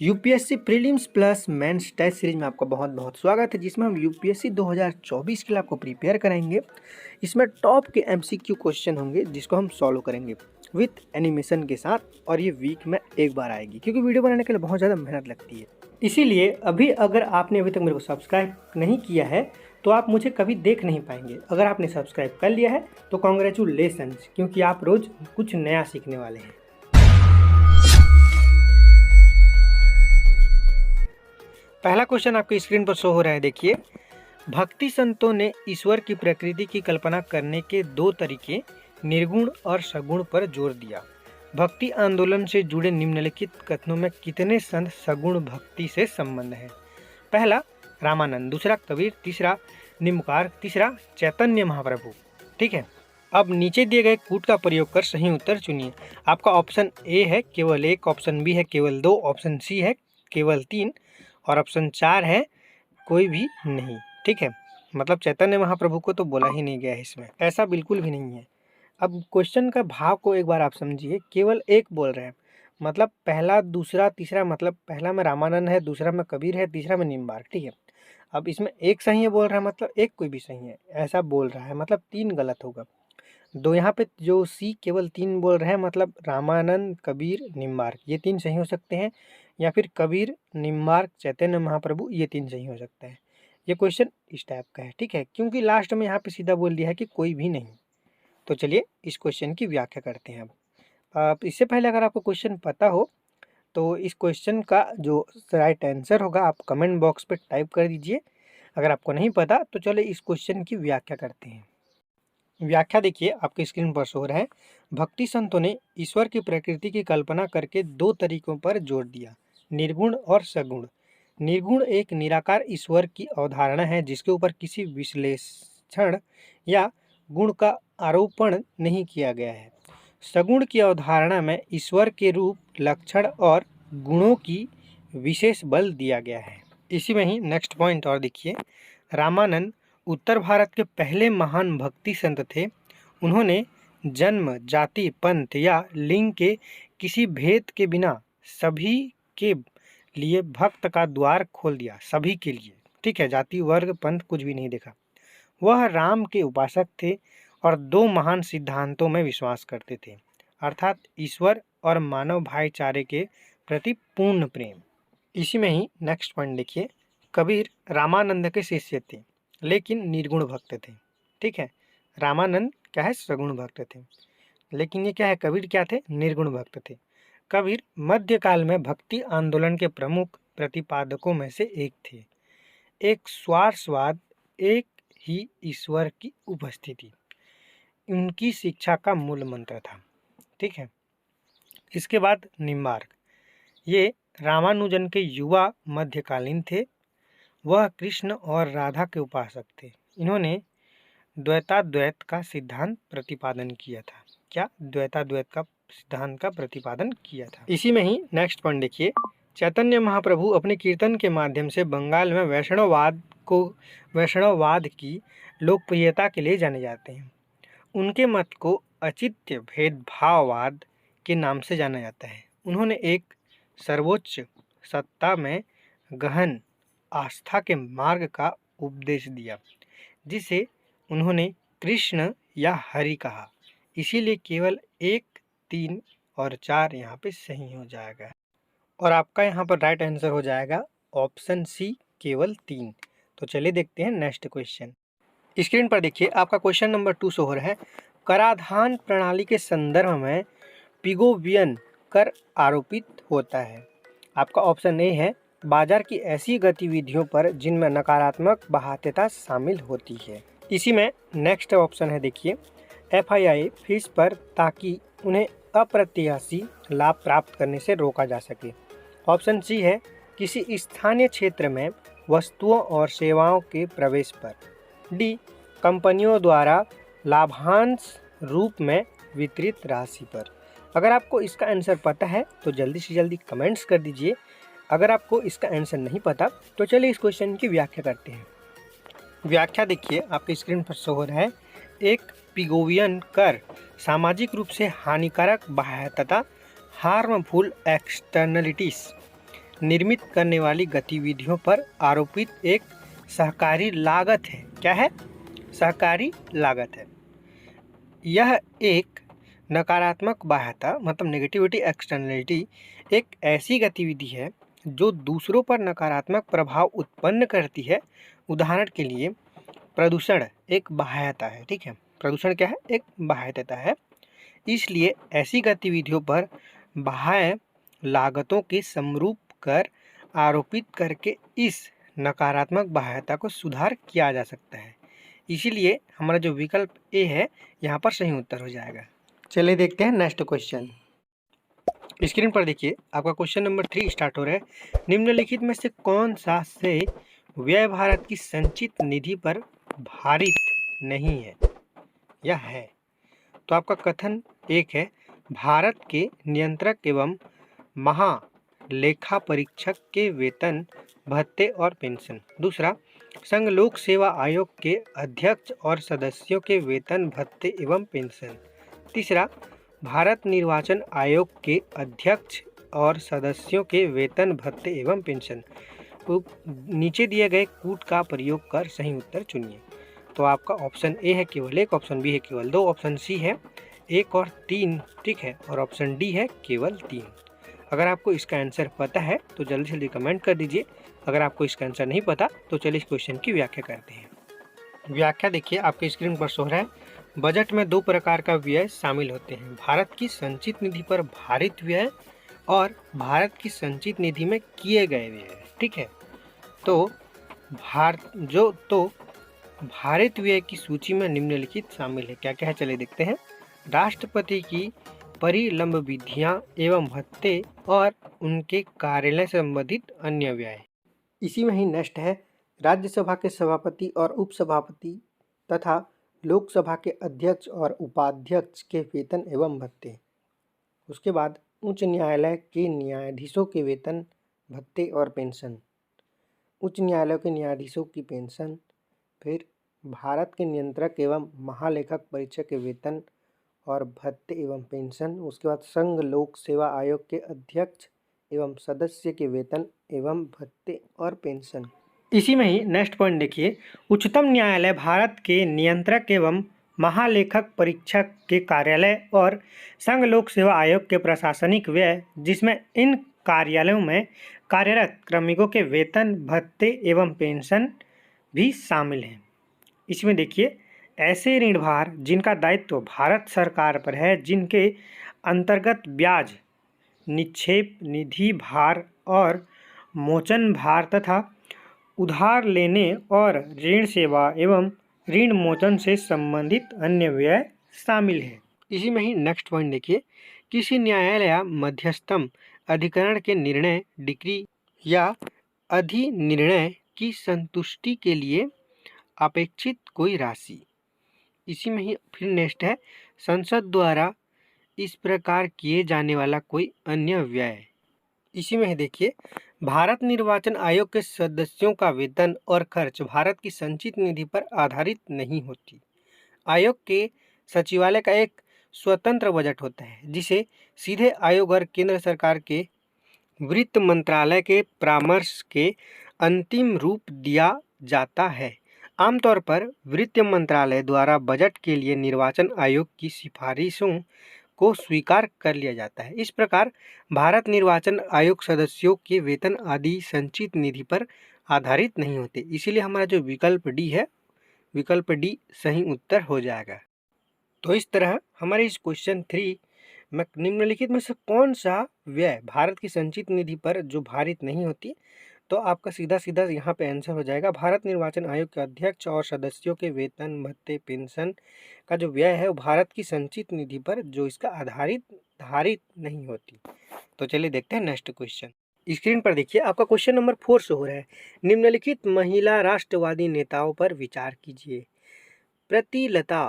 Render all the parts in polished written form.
UPSC prelims plus mains test series में आपका बहुत बहुत स्वागत है, जिसमें हम यूपीएससी 2024 के लिए आपको प्रिपेयर कराएंगे। इसमें टॉप के एमसीक्यू क्वेश्चन होंगे जिसको हम सॉल्व करेंगे विथ एनिमेशन के साथ, और ये वीक में एक बार आएगी क्योंकि वीडियो बनाने के लिए बहुत ज़्यादा मेहनत लगती है। इसीलिए अगर आपने अभी तक मेरे को सब्सक्राइब नहीं किया है तो आप मुझे कभी देख नहीं पाएंगे। अगर आपने सब्सक्राइब कर लिया है तो कॉन्ग्रेचुलेसन्स, क्योंकि आप रोज़ कुछ नया सीखने वाले हैं। पहला क्वेश्चन आपकी स्क्रीन पर शो हो रहा है, देखिए। भक्ति संतों ने ईश्वर की प्रकृति की कल्पना करने के दो तरीके निर्गुण और सगुण पर जोर दिया। भक्ति आंदोलन से जुड़े निम्नलिखित कथनों में कितने संत सगुण भक्ति से संबंध है? पहला रामानंद, दूसरा कबीर, तीसरा निम्बकार, तीसरा चैतन्य महाप्रभु। ठीक है, अब नीचे दिए गए कूट का प्रयोग कर सही उत्तर चुनिए। आपका ऑप्शन ए है केवल एक, ऑप्शन बी है केवल दो, ऑप्शन सी है केवल तीन, और ऑप्शन 4 है कोई भी नहीं। ठीक है, मतलब चैतन्य महाप्रभु को तो बोला ही नहीं गया है इसमें, ऐसा बिल्कुल भी नहीं है। अब क्वेश्चन का भाव को एक बार आप समझिए। केवल एक बोल रहे हैं, मतलब पहला दूसरा तीसरा, मतलब पहला में रामानंद है, दूसरा में कबीर है, तीसरा में निम्बार्क। ठीक है, अब इसमें एक सही है बोल रहा है, मतलब एक कोई भी सही है ऐसा बोल रहा है, मतलब 3 गलत होगा। दो यहाँ पे जो सी केवल 3 बोल रहे हैं, मतलब रामानंद, कबीर, निम्बार्क, ये 3 सही हो सकते हैं, या फिर कबीर, निम्बार्क, चैतन्य महाप्रभु, ये 3 सही हो सकता है। ये क्वेश्चन इस टाइप का है। ठीक है, क्योंकि लास्ट में यहाँ पे सीधा बोल दिया है कि कोई भी नहीं। तो चलिए इस क्वेश्चन की व्याख्या करते हैं। अब इससे पहले अगर आपको क्वेश्चन पता हो तो इस क्वेश्चन का जो राइट आंसर होगा आप कमेंट बॉक्स पे टाइप कर दीजिए। अगर आपको नहीं पता तो चलिए इस क्वेश्चन की व्याख्या करते हैं। व्याख्या देखिए आपके स्क्रीन पर शो रहा है। भक्ति संतों ने ईश्वर की प्रकृति की कल्पना करके दो तरीकों पर जोर दिया, निर्गुण और सगुण। निर्गुण एक निराकार ईश्वर की अवधारणा है जिसके ऊपर किसी विश्लेषण या गुण का आरोपण नहीं किया गया है। सगुण की अवधारणा में ईश्वर के रूप, लक्षण और गुणों की विशेष बल दिया गया है। इसी में ही नेक्स्ट पॉइंट और देखिए। रामानंद उत्तर भारत के पहले महान भक्ति संत थे। उन्होंने जन्म, जाति, पंथ या लिंग के किसी भेद के बिना सभी के लिए भक्त का द्वार खोल दिया, सभी के लिए। ठीक है, जाति, वर्ग, पंथ कुछ भी नहीं देखा। वह राम के उपासक थे और दो महान सिद्धांतों में विश्वास करते थे, अर्थात ईश्वर और मानव भाईचारे के प्रति पूर्ण प्रेम। इसी में ही नेक्स्ट पॉइंट देखिए। कबीर रामानंद के शिष्य थे लेकिन निर्गुण भक्त थे। ठीक है, रामानंद क्या है, सगुण भक्त थे, लेकिन ये क्या है, कबीर क्या थे, निर्गुण भक्त थे। कबीर मध्यकाल में भक्ति आंदोलन के प्रमुख प्रतिपादकों में से एक थे। एक स्वार्थवाद, एक ही ईश्वर की उपस्थिति उनकी शिक्षा का मूल मंत्र था। ठीक है, इसके बाद निम्बार्क, ये रामानुजन के युवा मध्यकालीन थे। वह कृष्ण और राधा के उपासक थे। इन्होंने द्वैताद्वैत का सिद्धांत प्रतिपादन किया था। क्या, द्वैताद्वैत का सिद्धांत का प्रतिपादन किया था। इसी में ही नेक्स्ट पॉइंट देखिए। चैतन्य महाप्रभु अपने कीर्तन के माध्यम से बंगाल में वैष्णववाद की लोकप्रियता के लिए जाने जाते हैं। उनके मत को अचित्य भेदभाववाद के नाम से जाना जाता है। उन्होंने एक सर्वोच्च सत्ता में गहन आस्था के मार्ग का उपदेश दिया, जिसे उन्होंने कृष्ण या हरि कहा। इसीलिए केवल 1, 3 और 4 यहाँ पे सही हो जाएगा, और आपका यहाँ पर राइट आंसर हो जाएगा ऑप्शन सी, केवल 3। तो चलिए देखते हैं नेक्स्ट क्वेश्चन। स्क्रीन पर देखिए आपका क्वेश्चन नंबर 2 शो हो रहा है। कराधान प्रणाली के संदर्भ में पिगोवियन कर आरोपित होता है। आपका ऑप्शन ए है बाजार की ऐसी गतिविधियों पर जिनमें नकारात्मक बाध्यता शामिल होती है। इसी में नेक्स्ट ऑप्शन है देखिए, FII फीस पर ताकि उन्हें अप्रत्याशी लाभ प्राप्त करने से रोका जा सके। ऑप्शन सी है किसी स्थानीय क्षेत्र में वस्तुओं और सेवाओं के प्रवेश पर। डी, कंपनियों द्वारा लाभांश रूप में वितरित राशि पर। अगर आपको इसका आंसर पता है तो जल्दी से जल्दी कमेंट्स कर दीजिए। अगर आपको इसका आंसर नहीं पता तो चलिए इस क्वेश्चन की व्याख्या करते हैं। व्याख्या देखिए आपके स्क्रीन पर शो हो रहा है। एक पिगोवियन कर सामाजिक रूप से हानिकारक बाह्यता, हार्मफुल एक्सटर्नलिटीज निर्मित करने वाली गतिविधियों पर आरोपित एक सहकारी लागत है। क्या है? सहकारी लागत है। यह एक नकारात्मक बाह्यता मतलब नेगेटिविटी एक्सटर्नलिटी एक ऐसी गतिविधि है जो दूसरों पर नकारात्मक प्रभाव उत्पन्न करती है। उदाहरण के लिए प्रदूषण एक बाह्यता है। ठीक है, प्रदूषण क्या है? एक बाह्यता है। इसलिए ऐसी गतिविधियों पर बाह्य लागतों के समरूप कर आरोपित करके इस नकारात्मक बाह्यता को सुधार किया जा सकता है। इसीलिए हमारा जो विकल्प ए है यहाँ पर सही उत्तर हो जाएगा। चलिए देखते हैं नेक्स्ट क्वेश्चन। स्क्रीन पर देखिए, आपका क्वेश्चन नंबर 3 स्टार्ट हो रहा है। निम्नलिखित में से कौन सा से व्यय भारत की संचित निधि पर भारित नहीं है या है? तो आपका कथन एक है, भारत के नियंत्रक एवं महालेखा परीक्षक के वेतन भत्ते और पेंशन। दूसरा, संघ लोक सेवा आयोग के अध्यक्ष और सदस्यों के वेतन भत्ते एवं पेंशन। तीसरा, भारत निर्वाचन आयोग के अध्यक्ष और सदस्यों के वेतन भत्ते एवं पेंशन। तो नीचे दिए गए कूट का प्रयोग कर सही उत्तर चुनिए। तो आपका ऑप्शन ए है केवल एक, ऑप्शन बी है केवल दो, ऑप्शन सी है 1 और 3, ठीक है, और ऑप्शन डी है केवल 3। अगर आपको इसका आंसर पता है तो जल्दी जल्दी कमेंट कर दीजिए। अगर आपको इसका आंसर नहीं पता तो चलिए इस क्वेश्चन की व्याख्या करते हैं। व्याख्या देखिए, आपके स्क्रीन पर शो रहा है। बजट में 2 प्रकार का व्यय शामिल होते हैं, भारत की संचित निधि पर भारित व्यय और भारत की संचित निधि में किए गए व्यय। ठीक है, तो भारित व्यय की सूची में निम्नलिखित शामिल है। क्या क्या है चलिए देखते हैं। राष्ट्रपति की परिलंब विधियाँ एवं भत्ते और उनके कार्यालय से संबंधित अन्य व्यय। इसी में ही नेक्स्ट है राज्यसभा के सभापति और उपसभापति तथा लोकसभा के अध्यक्ष और उपाध्यक्ष के वेतन एवं भत्ते। उसके बाद उच्च न्यायालय के न्यायाधीशों के वेतन भत्ते और पेंशन, उच्च न्यायालय के न्यायाधीशों की पेंशन। फिर भारत के नियंत्रक एवं महालेखक परीक्षक के वेतन और भत्ते एवं पेंशन। उसके बाद संघ लोक सेवा आयोग के अध्यक्ष एवं सदस्य के वेतन एवं भत्ते और पेंशन। इसी में ही नेक्स्ट पॉइंट देखिए, उच्चतम न्यायालय भारत के नियंत्रक एवं महालेखक परीक्षक के कार्यालय और संघ लोक सेवा आयोग के प्रशासनिक व्यय, जिसमें इन कार्यालयों में कार्यरत कार्मिकों के वेतन भत्ते एवं पेंशन भी शामिल हैं। इसमें देखिए, ऐसे ऋण भार जिनका दायित्व भारत सरकार पर है, जिनके अंतर्गत ब्याज, निक्षेप, निधि भार और मोचन भार तथा उधार लेने और ऋण सेवा एवं ऋण मोचन से संबंधित अन्य व्यय शामिल है। इसी में ही नेक्स्ट पॉइंट देखिए, किसी न्यायालय या मध्यस्थम अधिकरण के निर्णय, डिक्री या अधिनिर्णय की संतुष्टि के लिए अपेक्षित कोई राशि। इसी में ही फिर नेक्स्ट है, संसद द्वारा इस प्रकार किए जाने वाला कोई अन्य व्यय। इसी में ही देखिए, भारत निर्वाचन आयोग के सदस्यों का वेतन और खर्च भारत की संचित निधि पर आधारित नहीं होती। आयोग के सचिवालय का एक स्वतंत्र बजट होता है, जिसे सीधे आयोग और केंद्र सरकार के वित्त मंत्रालय के परामर्श के अंतिम रूप दिया जाता है। आमतौर पर वित्त मंत्रालय द्वारा बजट के लिए निर्वाचन आयोग की सिफारिशों को स्वीकार कर लिया जाता है। इस प्रकार भारत निर्वाचन आयोग सदस्यों के वेतन आदि संचित निधि पर आधारित नहीं होते। इसीलिए हमारा जो विकल्प डी है, विकल्प डी सही उत्तर हो जाएगा। तो इस तरह हमारे इस क्वेश्चन 3 में निम्नलिखित में से कौन सा व्यय भारत की संचित निधि पर जो भारित नहीं होती, तो आपका सीधा सीधा यहाँ पे आंसर हो जाएगा, भारत निर्वाचन आयोग के अध्यक्ष और सदस्यों के वेतन भत्ते पेंशन का जो व्यय है वो भारत की संचित निधि पर जो इसका आधारित नहीं होती। तो चलिए देखते हैं नेक्स्ट क्वेश्चन। स्क्रीन पर देखिए, आपका क्वेश्चन नंबर 4 शो हो रहा है। निम्नलिखित महिला राष्ट्रवादी नेताओं पर विचार कीजिए। प्रतिलता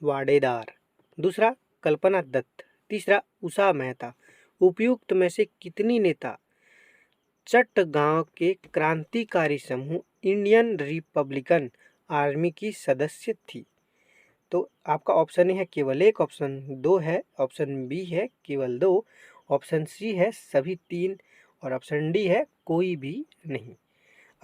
वाडेदार, दूसरा कल्पना दत्त, तीसरा उषा मेहता। उपयुक्त में से कितनी नेता चट्टगांव के क्रांतिकारी समूह इंडियन रिपब्लिकन आर्मी की सदस्य थी? तो आपका ऑप्शन ए है केवल एक, ऑप्शन 2 है, ऑप्शन बी है केवल 2, ऑप्शन सी है सभी 3, और ऑप्शन डी है कोई भी नहीं।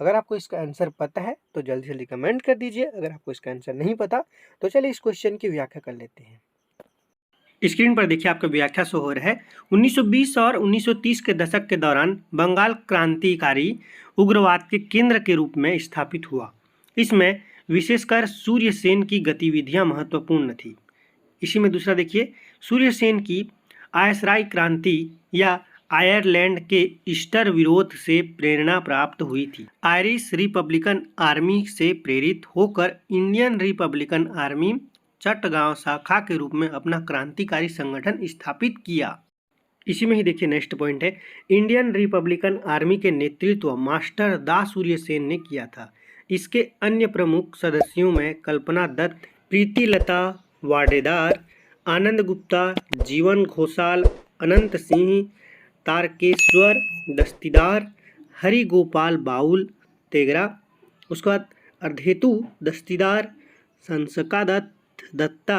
अगर आपको इसका आंसर पता है तो जल्दी जल्दी कमेंट कर दीजिए। अगर आपको इसका आंसर नहीं पता तो चलिए इस क्वेश्चन की व्याख्या कर लेते हैं। स्क्रीन पर देखिए आपका व्याख्या शो हो रहा है। 1920 और 1930 के दशक के दौरान बंगाल क्रांतिकारी उग्रवाद के केंद्र के रूप में स्थापित हुआ। इसमें विशेषकर सूर्य सेन की गतिविधियां महत्वपूर्ण थी। इसी में दूसरा देखिए, सूर्य सेन की आयसराय क्रांति या आयरलैंड के ईस्टर विरोध से प्रेरणा प्राप्त हुई थी। आयरिश रिपब्लिकन आर्मी से प्रेरित होकर इंडियन रिपब्लिकन आर्मी चटगांव शाखा के रूप में अपना क्रांतिकारी संगठन स्थापित किया। इसी में ही देखिए नेक्स्ट पॉइंट है, इंडियन रिपब्लिकन आर्मी के नेतृत्व मास्टर दा सूर्य सेन ने किया था। इसके अन्य प्रमुख सदस्यों में कल्पना दत्त, प्रीतिलता वाडेदार, आनंद गुप्ता, जीवन घोषाल, अनंत सिंह, तारकेश्वर दस्तीदार, हरि गोपाल बाउल तेगरा, उसके बाद अर्धेतु दस्तीदार, संसका दत्ता,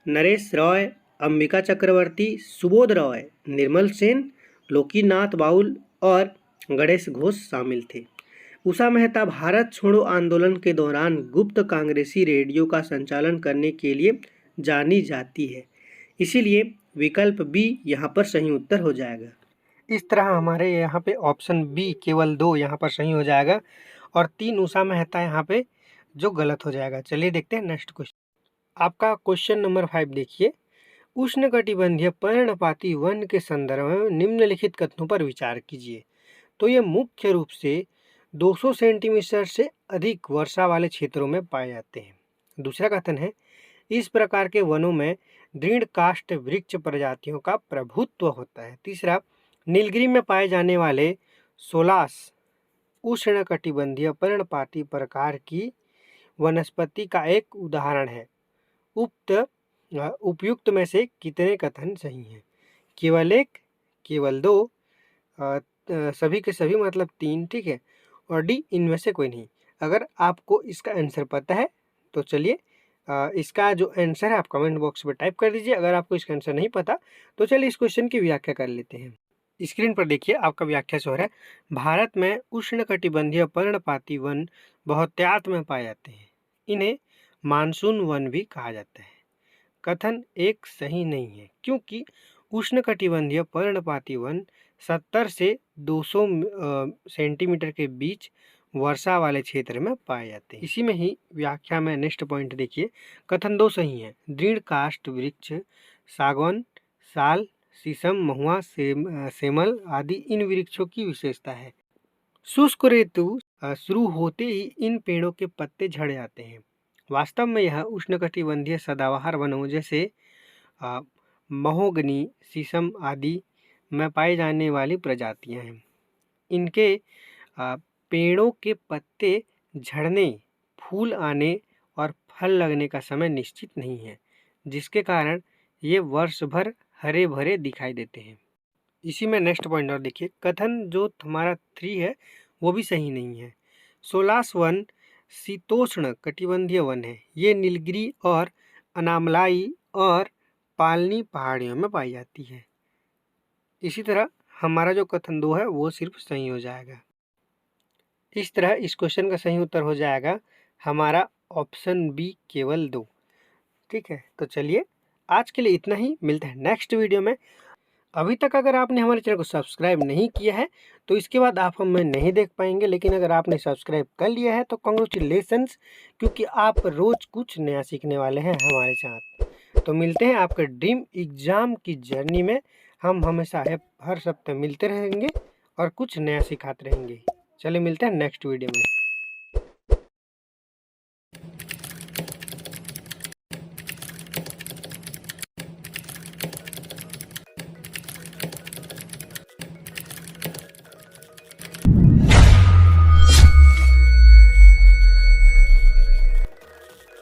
नरेश रॉय, अंबिका चक्रवर्ती, सुबोध रॉय, निर्मल सेन, लोकीनाथ बाउल और गणेश घोष शामिल थे। उषा मेहता भारत छोड़ो आंदोलन के दौरान गुप्त कांग्रेसी रेडियो का संचालन करने के लिए जानी जाती है। इसीलिए विकल्प बी यहाँ पर सही उत्तर हो जाएगा। इस तरह हमारे यहाँ पे ऑप्शन बी केवल 2 यहाँ पर सही हो जाएगा और 3 उषा मेहता यहाँ पे जो गलत हो जाएगा। चलिए देखते हैं नेक्स्ट क्वेश्चन। आपका क्वेश्चन नंबर 5 देखिए, उष्णकटिबंधीय पर्णपाती वन के संदर्भ में निम्नलिखित कथनों पर विचार कीजिए। तो ये मुख्य रूप से 200 सेंटीमीटर से अधिक वर्षा वाले क्षेत्रों में पाए जाते हैं। दूसरा कथन है, इस प्रकार के वनों में दृढ़ काष्ठ वृक्ष प्रजातियों का प्रभुत्व होता है। तीसरा, नीलगिरी में पाए जाने वाले सोलास उष्णकटिबंधीय पर्णपाती प्रकार की वनस्पति का एक उदाहरण है। उपयुक्त में से कितने कथन सही हैं? केवल 1, केवल 2, सभी के सभी मतलब 3, ठीक है, और डी इनमें से कोई नहीं। अगर आपको इसका आंसर पता है तो चलिए इसका जो आंसर है आप कमेंट बॉक्स में टाइप कर दीजिए। अगर आपको इसका आंसर नहीं पता तो चलिए इस क्वेश्चन की व्याख्या कर लेते हैं। स्क्रीन पर देखिए आपका व्याख्या शो है, भारत में उष्णकटिबंधीय पर्णपाती वन बहुतायत में पाए जाते हैं। इन्हें मानसून वन भी कहा जाता है। कथन 1 सही नहीं है क्योंकि उष्णकटिबंधीय पर्णपाती वन 70 से 200 सेंटीमीटर के बीच वर्षा वाले क्षेत्र में पाए जाते हैं। इसी में ही व्याख्या में नेक्स्ट पॉइंट देखिए, कथन 2 सही है। दृढ़ काष्ठ वृक्ष सागौन, साल, शीशम, महुआ, सेमल आदि इन वृक्षों की विशेषता है। शुष्क ऋतु शुरू होते ही इन पेड़ों के पत्ते झड़ जाते हैं। वास्तव में यह उष्णकटिबंधीय सदाबहार वनों जैसे महोगनी, शीशम आदि में पाई जाने वाली प्रजातियां हैं। इनके पेड़ों के पत्ते झड़ने, फूल आने और फल लगने का समय निश्चित नहीं है, जिसके कारण ये वर्ष भर हरे भरे दिखाई देते हैं। इसी में नेक्स्ट पॉइंट और देखिए, कथन जो हमारा 3 है वो भी सही नहीं है। सोलास वन शीतोष्ण कटिबंधीय वन है। ये नीलगिरी और अनामलाई और पालनी पहाड़ियों में पाई जाती है। इसी तरह हमारा जो कथन 2 है वो सिर्फ सही हो जाएगा। इस तरह इस क्वेश्चन का सही उत्तर हो जाएगा हमारा ऑप्शन बी केवल 2। ठीक है, तो चलिए आज के लिए इतना ही, मिलते हैं नेक्स्ट वीडियो में। अभी तक अगर आपने हमारे चैनल को सब्सक्राइब नहीं किया है तो इसके बाद आप हमें नहीं देख पाएंगे, लेकिन अगर आपने सब्सक्राइब कर लिया है तो कांग्रेचुलेशंस, क्योंकि आप रोज़ कुछ नया सीखने वाले हैं हमारे साथ। तो मिलते हैं आपके ड्रीम एग्ज़ाम की जर्नी में। हम हमेशा हर सप्ताह मिलते रहेंगे और कुछ नया सिखाते रहेंगे। चलिए मिलते हैं नेक्स्ट वीडियो में।